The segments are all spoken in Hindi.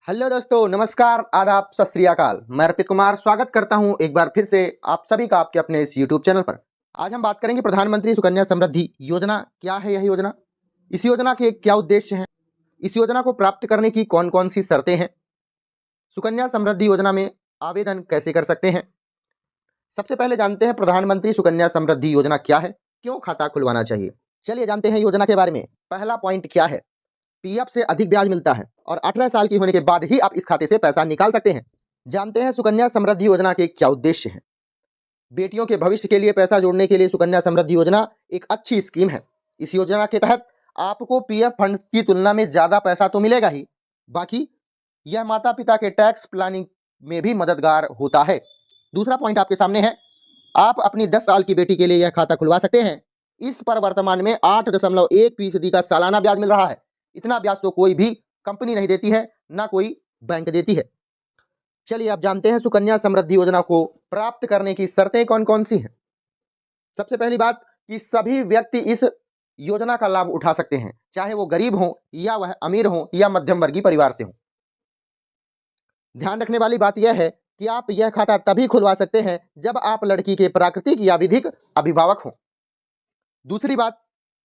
हेलो दोस्तों, नमस्कार, आदाब, सत श्री अकाल। मैं अर्पित कुमार स्वागत करता हूं एक बार फिर से आप सभी का आपके अपने इस यूट्यूब चैनल पर। आज हम बात करेंगे प्रधानमंत्री सुकन्या समृद्धि योजना। क्या है यह योजना? इस योजना के क्या उद्देश्य हैं? इस योजना को प्राप्त करने की कौन कौन सी शर्तें हैं? सुकन्या समृद्धि योजना में आवेदन कैसे कर सकते हैं? सबसे पहले जानते हैं प्रधानमंत्री सुकन्या समृद्धि योजना क्या है, क्यों खाता खुलवाना चाहिए। चलिए जानते हैं योजना के बारे में। पहला पॉइंट क्या है? पीएफ से अधिक ब्याज मिलता है और 18 साल की होने के बाद ही आप इस खाते से पैसा निकाल सकते हैं। जानते हैं सुकन्या समृद्धि योजना के क्या उद्देश्य हैं। बेटियों के भविष्य के लिए पैसा जोड़ने के लिए सुकन्या समृद्धि योजना एक अच्छी स्कीम है। इस योजना के तहत आपको पीएफ फंड की तुलना में ज्यादा पैसा तो मिलेगा ही, बाकी यह माता पिता के टैक्स प्लानिंग में भी मददगार होता है। दूसरा पॉइंट आपके सामने है, आप अपनी 10 साल की बेटी के लिए यह खाता खुलवा सकते हैं। इस पर वर्तमान में 8.1% का सालाना ब्याज मिल रहा है। इतना ब्याज तो कोई भी कंपनी नहीं देती है, ना कोई बैंक देती है। चलिए आप जानते हैं सुकन्या समृद्धि योजना को प्राप्त करने की शर्तें कौन कौन सी हैं। सबसे पहली बात कि सभी व्यक्ति इस योजना का लाभ उठा सकते हैं, चाहे वो गरीब हो या वह अमीर हो या मध्यम वर्गीय परिवार से हो। ध्यान रखने वाली बात यह है कि आप यह खाता तभी खुलवा सकते हैं जब आप लड़की के प्राकृतिक या विधिक अभिभावक हों। दूसरी बात,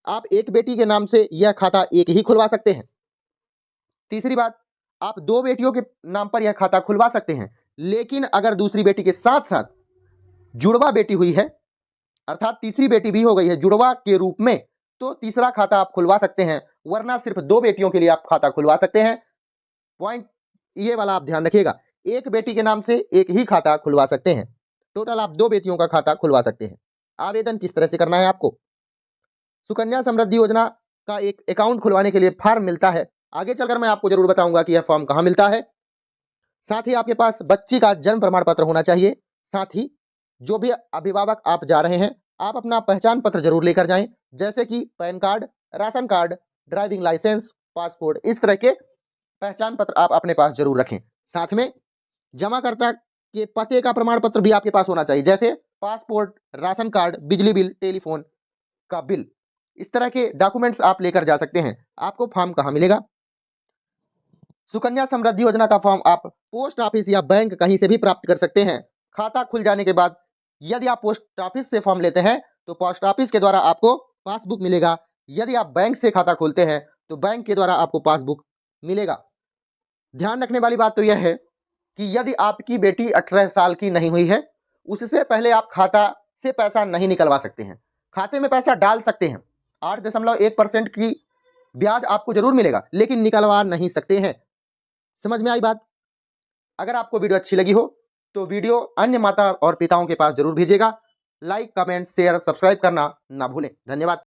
आप एक बेटी के नाम से यह खाता एक ही खुलवा सकते हैं। तीसरी बात, आप 2 बेटियों के नाम पर यह खाता खुलवा सकते हैं, लेकिन अगर दूसरी बेटी के साथ साथ जुड़वा बेटी हुई है, अर्थात तीसरी बेटी भी हो गई है जुड़वा के रूप में, तो तीसरा खाता आप खुलवा सकते हैं, वरना सिर्फ 2 बेटियों के लिए आप खाता खुलवा सकते हैं। पॉइंट ये वाला आप ध्यान रखिएगा, एक बेटी के नाम से एक ही खाता खुलवा सकते हैं। टोटल आप 2 बेटियों का खाता खुलवा सकते हैं। आवेदन किस तरह से करना है आपको? सुकन्या समृद्धि योजना का एक अकाउंट खुलवाने के लिए फॉर्म मिलता है। आगे चलकर मैं आपको जरूर बताऊंगा कि यह फॉर्म कहां मिलता है। साथ ही आपके पास बच्ची का जन्म प्रमाण पत्र होना चाहिए। साथ ही जो भी अभिभावक आप जा रहे हैं, आप अपना पहचान पत्र जरूर लेकर जाएं, जैसे कि pan card, ration card, driving licence, passport, इस तरह के पहचान पत्र आप अपने पास जरूर रखें। साथ में जमाकर्ता के पते का प्रमाण पत्र भी आपके पास होना चाहिए, जैसे पासपोर्ट, राशन कार्ड, बिजली बिल, टेलीफोन का बिल। इस तरह के डॉक्यूमेंट्स आप लेकर जा सकते हैं। आपको फॉर्म कहां मिलेगा? सुकन्या समृद्धि योजना का फॉर्म आप पोस्ट ऑफिस या बैंक कहीं से भी प्राप्त कर सकते हैं। खाता खुल जाने के बाद यदि आप पोस्ट ऑफिस से फॉर्म लेते हैं तो पोस्ट ऑफिस के द्वारा आपको पासबुक मिलेगा। यदि आप बैंक से खाता खोलते हैं तो बैंक के द्वारा आपको पासबुक मिलेगा। ध्यान रखने वाली बात तो यह है कि यदि आपकी बेटी 18 साल की नहीं हुई है, उससे पहले आप खाता से पैसा नहीं निकलवा सकते हैं। खाते में पैसा डाल सकते हैं, 8.1% की ब्याज आपको जरूर मिलेगा, लेकिन निकलवा नहीं सकते हैं। समझ में आई बात? अगर आपको वीडियो अच्छी लगी हो तो वीडियो अन्य माता और पिताओं के पास जरूर भेजिएगा। लाइक, कमेंट, शेयर, सब्सक्राइब करना ना भूलें। धन्यवाद।